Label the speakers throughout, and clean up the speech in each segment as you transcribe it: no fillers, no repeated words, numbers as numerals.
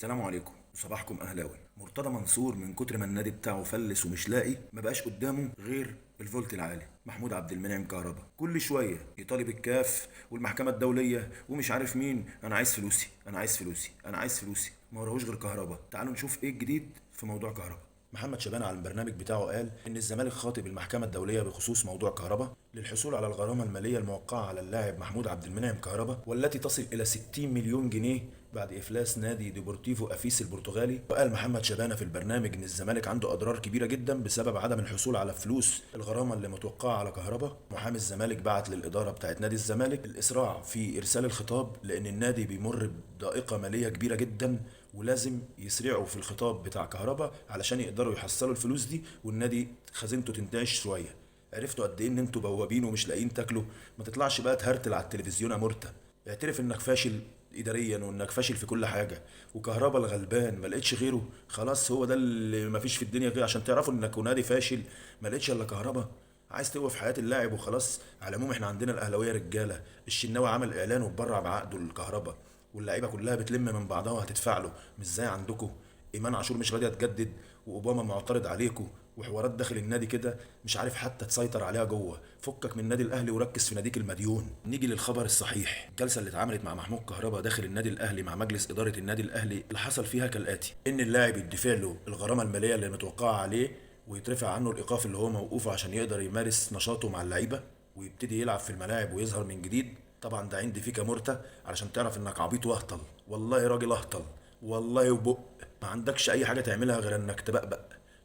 Speaker 1: السلام عليكم، صباحكم اهلاوي. مرتضى منصور من كتر ما النادي بتاعه فلس ومش لاقي، ما بقاش قدامه غير الفولت العالي. محمود عبد المنعم كهربا كل شويه يطالب الكاف والمحكمه الدوليه ومش عارف مين، انا عايز فلوسي، انا عايز فلوسي، انا عايز فلوسي. ما وراهوش غير كهربا. تعالوا نشوف ايه الجديد في موضوع كهربا. محمد شبانة على البرنامج بتاعه قال ان الزمالك خاطب المحكمه الدوليه بخصوص موضوع كهربا للحصول على الغرامه الماليه الموقعه على اللاعب محمود عبد المنعم كهربا، والتي تصل الى 60 مليون جنيه بعد افلاس نادي ديبورتيفو افيس البرتغالي. وقال محمد شبانة في البرنامج ان الزمالك عنده اضرار كبيره جدا بسبب عدم الحصول على فلوس الغرامه اللي متوقعه على كهربا. محامي الزمالك بعت للاداره بتاعت نادي الزمالك الاسراع في ارسال الخطاب لان النادي بيمر بضائقه ماليه كبيره جدا، ولازم يسرعوا في الخطاب بتاع كهربا علشان يقدروا يحصلوا الفلوس دي والنادي خزينته تنتعش شويه. عرفتوا قد ايه ان انتوا بوابين ومش لاقيين تاكلوا؟ ما تطلعش بقى تهرتل على التلفزيون يا مرتى. اعترف انك فاشل اداريا وانك فاشل في كل حاجه. وكهربا الغلبان ما لقيتش غيره، خلاص هو ده اللي ما فيش في الدنيا غير عشان تعرفوا انك نادي فاشل. ما لقيتش الا كهربا. عايز توقف حياه اللاعب وخلاص. على العموم احنا عندنا الاهلاويه رجاله. الشناوي عمل اعلان واتبرع بعقده للكهربا، واللعيبه كلها بتلم من بعضها وهتدفع له، مش زي عندكم. ايمان عاشور مش راضيه تجدد، واوباما معترض عليكم، وحوارات داخل النادي كده مش عارف حتى تسيطر عليها جوه. فكك من النادي الاهلي وركز في ناديك المديون. نيجي للخبر الصحيح. الجلسه اللي اتعملت مع محمود كهربا داخل النادي الاهلي مع مجلس اداره النادي الاهلي اللي حصل فيها كالاتي: ان اللاعب يدفع له الغرامه الماليه اللي متوقعه عليه، ويترفع عنه الايقاف اللي هو موقوفه عشان يقدر يمارس نشاطه مع اللعيبه ويبتدي يلعب في الملاعب ويظهر من جديد. طبعا ده عندي فيك يا مرتة علشان تعرف انك عبيط واهطل. والله راجل اهطل، والله وبق. ما عندكش اي حاجه تعملها غير انك تبقبق،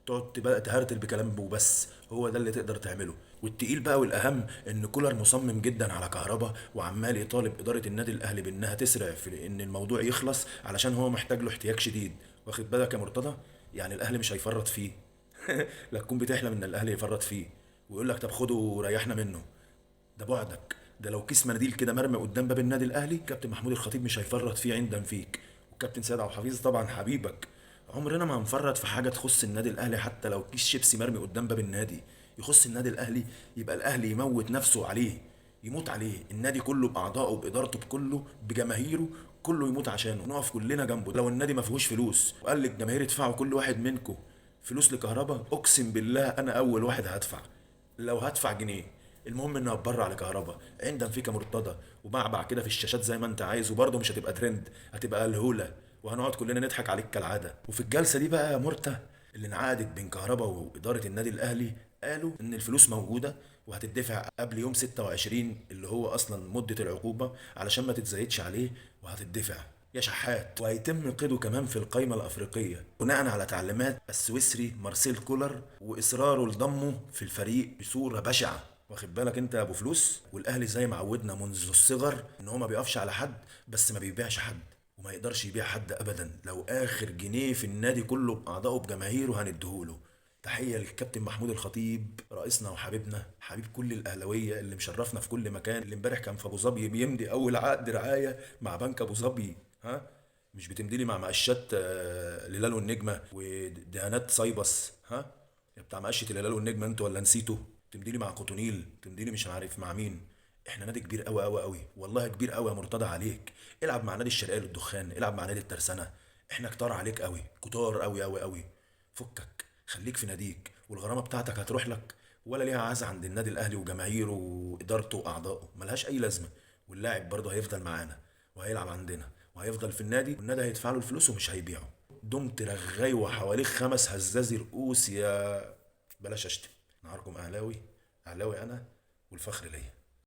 Speaker 1: تقعد تبقى تهرتل بكلام وبس. هو ده اللي تقدر تعمله. والتقيل بقى والاهم ان كولر مصمم جدا على كهربا وعمال يطالب اداره النادي الاهلي بانها تسرع في ان الموضوع يخلص علشان هو محتاج له احتياج شديد. واخد بالك يا مرتضى؟ يعني الاهلي مش هيفرط فيه. لا تكون بتحلم ان الاهلي يفرط فيه ويقول لك طب خده وريحنا منه. ده بعدك. ده لو كيس مناديل كده مرمي قدام باب النادي الاهلي كابتن محمود الخطيب مش هيفرط فيه عندا فيك. والكابتن سيد عبد الحفيظ طبعا حبيبك. عمرنا ما هنفرط في حاجه تخص النادي الاهلي حتى لو كيس شيبسي مرمي قدام باب النادي. يخص النادي الاهلي يبقى الاهلي يموت نفسه عليه، يموت عليه. النادي كله باعضائه بادارته بكله بجماهيره، كله يموت عشانه، نقف كلنا جنبه. لو النادي ما فيهوش فلوس وقال للجماهير ادفعوا كل واحد منكم فلوس لكهربا، اقسم بالله انا اول واحد هدفع. لو هدفع جنيه. المهم اني اتبرع لكهربا عندما فيك مرتضى، وبعبع كده في الشاشات زي ما انت عايز، وبرضه مش هتبقى ترند، هتبقى الهوله، وهنقعد كلنا نضحك عليك كالعاده. وفي الجلسه دي بقى يا مرتى اللي انعقدت بين كهربا واداره النادي الاهلي، قالوا ان الفلوس موجوده وهتدفع قبل يوم 26 اللي هو اصلا مده العقوبه علشان ما تتزايدش عليه، وهتدفع يا شحات. وهيتم قيده كمان في القائمة الأفريقية بناء على تعليمات السويسري مارسيل كولر وإصراره لضمه في الفريق بصورة بشعة. واخد بالك انت يا ابو فلوس؟ والاهلي زي ما عودنا منذ الصغر ان هو ما بيقفش على حد بس ما بيبيعش حد، وما يقدرش يبيع حد ابدا. لو اخر جنيه في النادي كله باعضائه بجماهيره هنديهوله. تحية للكابتن محمود الخطيب رئيسنا وحبيبنا، حبيب كل الأهلاوية اللي مشرفنا في كل مكان، اللي امبارح كان في أبو ظبي بيمضي أول عقد رعاية مع بنك أبو ظبي. ها؟ مش بتمضي لي مع مقشات الهلال والنجمة ودهانات صيبس؟ ها؟ يا بتاع مقشة الهلال والنجمة انتوا ولا نسيتوا؟ تمضي لي مع كوتونيل، تمضي لي مش عارف مع مين. احنا نادي كبير قوي قوي قوي، والله كبير قوي يا مرتضى عليك. العب مع نادي الشرقية للدخان، العب مع نادي الترسانة. احنا كتار عليك قوي، كتار قوي قوي قوي. فكك، خليك في ناديك والغرامه بتاعتك هتروح لك. ولا ليها عزة عند النادي الاهلي وجماهيره وادارته واعضائه، ملهاش اي لازمه. واللاعب برضه هيفضل معانا وهيلعب عندنا وهيفضل في النادي، والنادي هيدفع له الفلوس ومش هيبيعه. دمت رغاي وحواليك 5 هزازي رؤوس يا... بلاش اشتم. نهاركم اهلاوي، اهلاوي انا والفخر ليا.